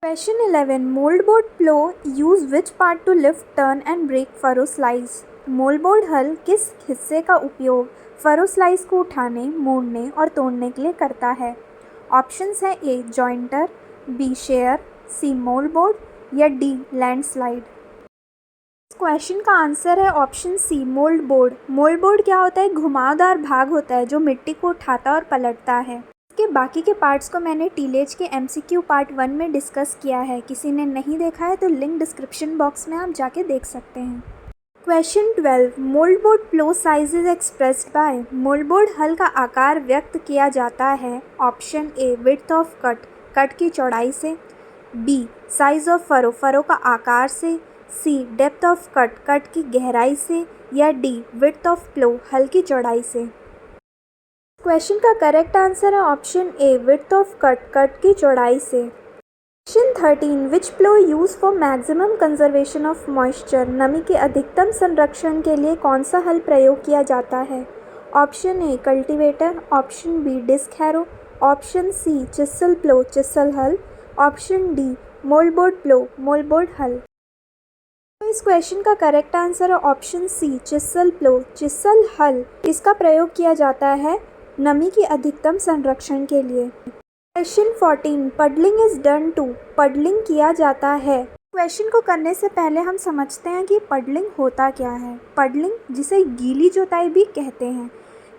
Question 11. Moldboard plow use which part to lift, turn and break furrow slice? मोल्डबोर्ड हल किस हिस्से का उपयोग फरो स्लाइस को उठाने, मोड़ने और तोड़ने के लिए करता है? ऑप्शंस है ए जॉइंटर, बी शेयर, सी मोल्डबोर्ड या डी लैंडस्लाइड। इस क्वेश्चन का आंसर है ऑप्शन सी मोल्डबोर्ड। मोल्डबोर्ड क्या होता है? घुमावदार भाग होता है जो मिट्टी को उठाता और पलटता है। के बाकी के पार्ट्स को मैंने टीलेज के MCQ पार्ट 1 में डिस्कस किया है। किसी ने नहीं देखा है तो लिंक डिस्क्रिप्शन बॉक्स में आप जाके देख सकते हैं। Question 12. Mouldboard plough size is expressed by. Mouldboard हल का आकार व्यक्त किया जाता है। Option A width of cut, cut की चौड़ाई से, B size of furrow, furrow का आकार से, C depth of cut, cut की गहराई से या डी विड्थ ऑफ प्लो, हल की चौड़ाई से। क्वेश्चन का करेक्ट आंसर है option A width of cut, cut की चौड़ाई से। Question 13. Which plough use for maximum conservation of moisture. नमी के अधिकतम संरक्षण के लिए कौन सा हल प्रयोग किया जाता है? Option A cultivator, option B disc harrow, option C chisel plough, chisel हल, ऑप्शन डी मोल्डबोर्ड प्लो, मोल्डबोर्ड हल। तो इस क्वेश्चन का करेक्ट आंसर है option C chisel plough, chisel हल। इसका प्रयोग किया जाता है नमी की अधिकतम संरक्षण के लिए। Question 14. Puddling is done to. Puddling किया जाता है। क्वेश्चन को करने से पहले हम समझते हैं कि पडलिंग होता क्या है। पडलिंग, जिसे गीली जोताई भी कहते हैं,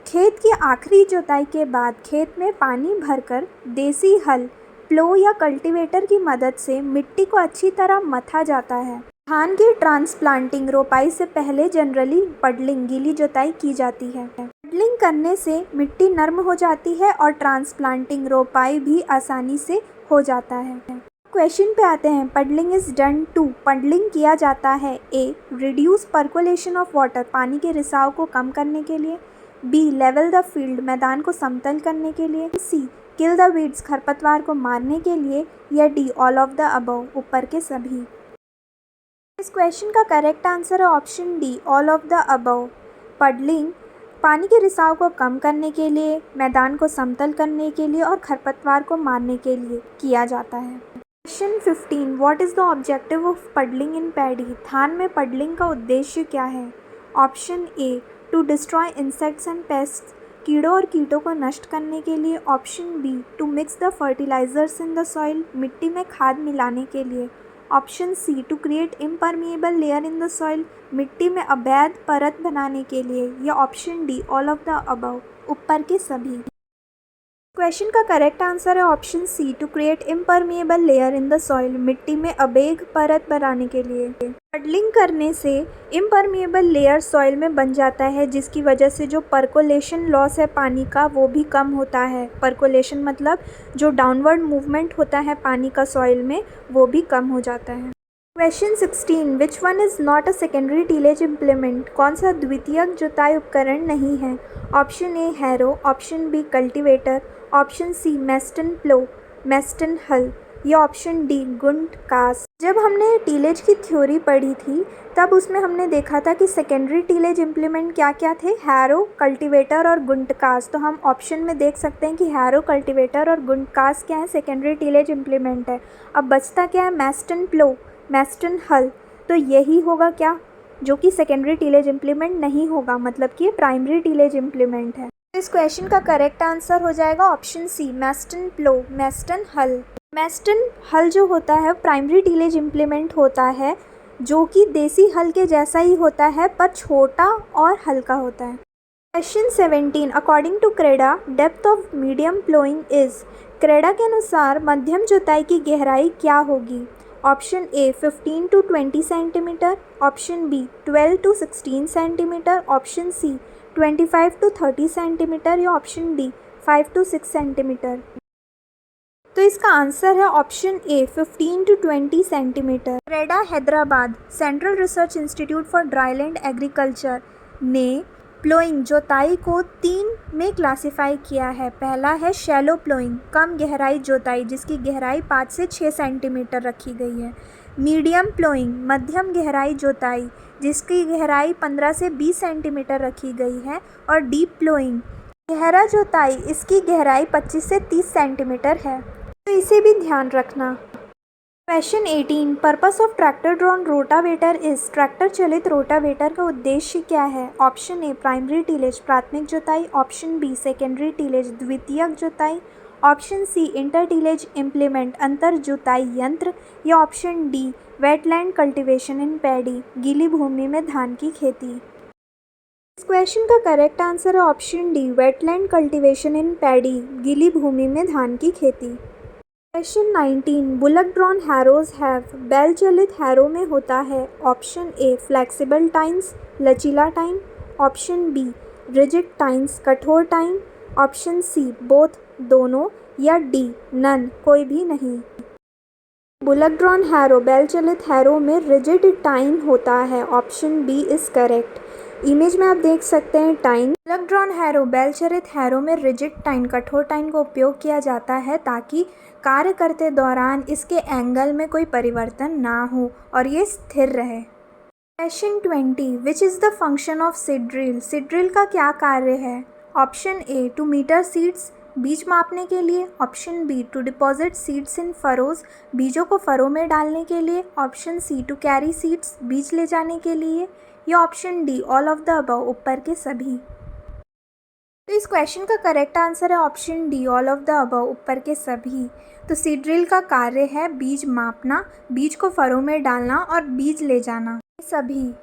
खेत की आखिरी जोताई के बाद खेत में पानी भरकर देसी हल, प्लो या कल्टीवेटर की मदद से मिट्टी को अच्छी तरह मथा जाता है। धान की ट्रांसप्लांटिंग, रोपाई से पहले जनरली पडलिंग, गीली जोताई की जाती है। पडलिंग करने से मिट्टी नरम हो जाती है और ट्रांसप्लांटिंग, रोपाई भी आसानी से हो जाता है। क्वेश्चन पे आते हैं। Puddling is done to. Puddling किया जाता है A reduce percolation of water, पानी के रिसाव को कम करने के लिए, बी लेवल द फील्ड, मैदान को समतल करने के लिए, सी किल द वीड्स, खरपतवार को मारने के लिए या D all of the above, ऊपर के सभी। इस क्वेश्चन का करेक्ट आंसर है option D all of the above. Puddling पानी के रिसाव को कम करने के लिए, मैदान को समतल करने के लिए और खरपतवार को मारने के लिए किया जाता है। Question 15. What is the objective of puddling in paddy. धान में पडलिंग का उद्देश्य क्या है? Option A to destroy insects and pests, कीड़ों और कीटों को नष्ट करने के लिए, option B to mix the fertilisers in the soil, मिट्टी में खाद मिलाने के लिए, option C to create impermeable layer in the soil, मिट्टी में अवैध परत बनाने के लिए, या option D all of the above, ऊपर के सभी। क्वेश्चन का करेक्ट आंसर है option C to create impermeable layer in the soil, मिट्टी में अभेद परत बनाने के लिए। पडलिंग करने से इम्परमिएबल लेयर सॉइल में बन जाता है, जिसकी वजह से जो पर्कोलेशन लॉस है पानी का वो भी कम होता है। पर्कोलेशन मतलब जो डाउनवर्ड मूवमेंट होता है पानी का सॉइल में, वो भी कम हो जाता है। Question 16. Which one is not a secondary tillage implement. कौन सा द्वितीयक जुताई उपकरण नहीं है? Option A harrow, option B cultivator, option C Meston plough, Meston हल, या ऑप्शन डी गुंट कास्ट। जब हमने टीलेज की थ्योरी पढ़ी थी तब उसमें हमने देखा था कि सेकेंडरी टीलेज इम्प्लीमेंट क्या क्या थे, हैरो, कल्टीवेटर और गुंट कास्ट। तो हम ऑप्शन में देख सकते हैं कि हैरो, कल्टीवेटर और गुंट कास्ट क्या है, सेकेंडरी टीलेज इम्प्लीमेंट है। अब बचता क्या है? मेस्टन प्लो, मेस्टन हल। तो यही होगा क्या जो कि सेकेंडरी टीलेज इम्प्लीमेंट नहीं होगा, मतलब कि ये प्राइमरी टीलेज इम्प्लीमेंट है। इस क्वेश्चन का करेक्ट आंसर हो जाएगा option C Meston plough, Meston हल। मेस्टन हल जो होता है प्राइमरी टीलेज इम्प्लीमेंट होता है, जो कि देसी हल के जैसा ही होता है पर छोटा और हल्का होता है। Question 17. According to CRIDA depth of medium ploughing is. CRIDA के अनुसार मध्यम जुताई की गहराई क्या होगी? Option A 15 to 20 centimetre, option B 12 to 16 centimetre, option C 25 to 30 centimetre या ऑप्शन डी 5 to 6 सेंटीमीटर। तो इसका आंसर है option A 15 to 20 centimetre. CRIDA Hyderabad central research institute for dryland agriculture ने प्लोइंग जोताई को 3 में क्लासिफाई किया है। पहला है शैलो प्लोइंग, कम गहराई जोताई जिसकी गहराई 5 से 6 सेंटीमीटर रखी गई है। मीडियम प्लोइंग, मध्यम गहराई जोताई जिसकी गहराई 15 से 20 सेंटीमीटर रखी गई है। और डीप प्लोइंग, गहरा जोताई, इसकी गहराई 25 से 30 सेंटीमीटर है। तो इसे भी ध्यान रखना। Question 18 purpose of tractor drawn rotavator is tractor चलित रोटावेटर का उद्देश्य क्या है? ऑप्शन ए प्राइमरी टीलेज प्राथमिक जुताई, ऑप्शन बी सेकेंडरी टीलेज द्वितीयक जुताई, option C inter tillage implement अंतर जुताई यंत्र, या option D wetland cultivation in paddy गीली भूमि में धान की खेती। इस क्वेश्चन का करेक्ट आंसर है option D wetland cultivation in paddy गीली भूमि में धान की खेती। Question 19 bullock drawn harrows have बैल चलित हैरो में होता है। ऑप्शन ए फ्लेक्सिबल टाइन्स लचीला टाइन, ऑप्शन बी रिजिड टाइन्स कठोर टाइन, ऑप्शन सी बोथ दोनों, या डी नन कोई भी नहीं। बुलक ड्रॉन हैरो बैल चलित हैरो में रिजिड टाइन होता है। Option B is correct. Image में आप देख सकते हैं टाइन। बुलक ड्रॉन हैरो बैल चलित हैरो में रिजिड टाइन कठोर टाइन का उपयोग किया जाता है ताकि कार्य करते दौरान इसके एंगल में कोई परिवर्तन ना हो और ये स्थिर रहे। Question 20 which is the function of seed drill? Seed drill का क्या कार्य है? Option A to meter seeds बीज मापने के लिए, option B to deposit seeds in furrows बीजों को फरो में डालने के लिए, option C to carry seeds बीज ले जाने के लिए, या option D all of the above ऊपर के सभी। तो इस क्वेश्चन का करेक्ट आंसर है option D all of the above ऊपर के सभी। तो सीड ड्रिल का कार्य है बीज मापना, बीज को फरों में डालना और बीज ले जाना, सभी।